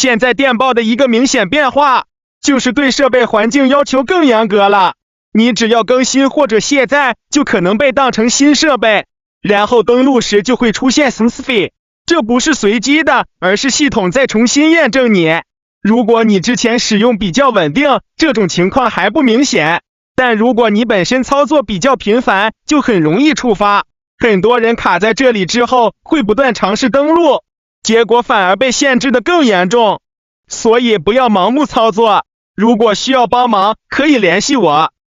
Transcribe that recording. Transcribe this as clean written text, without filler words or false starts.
现在电报的一个明显变化，就是对设备环境要求更严格了。你只要更新或者卸载，就可能被当成新设备，然后登录时就会出现 suspicious， 这不是随机的，而是系统在重新验证你。如果你之前使用比较稳定，这种情况还不明显，但如果你本身操作比较频繁，就很容易触发。很多人卡在这里之后，会不断尝试登录，结果反而被限制的更严重。所以不要盲目操作，如果需要帮忙，可以联系我。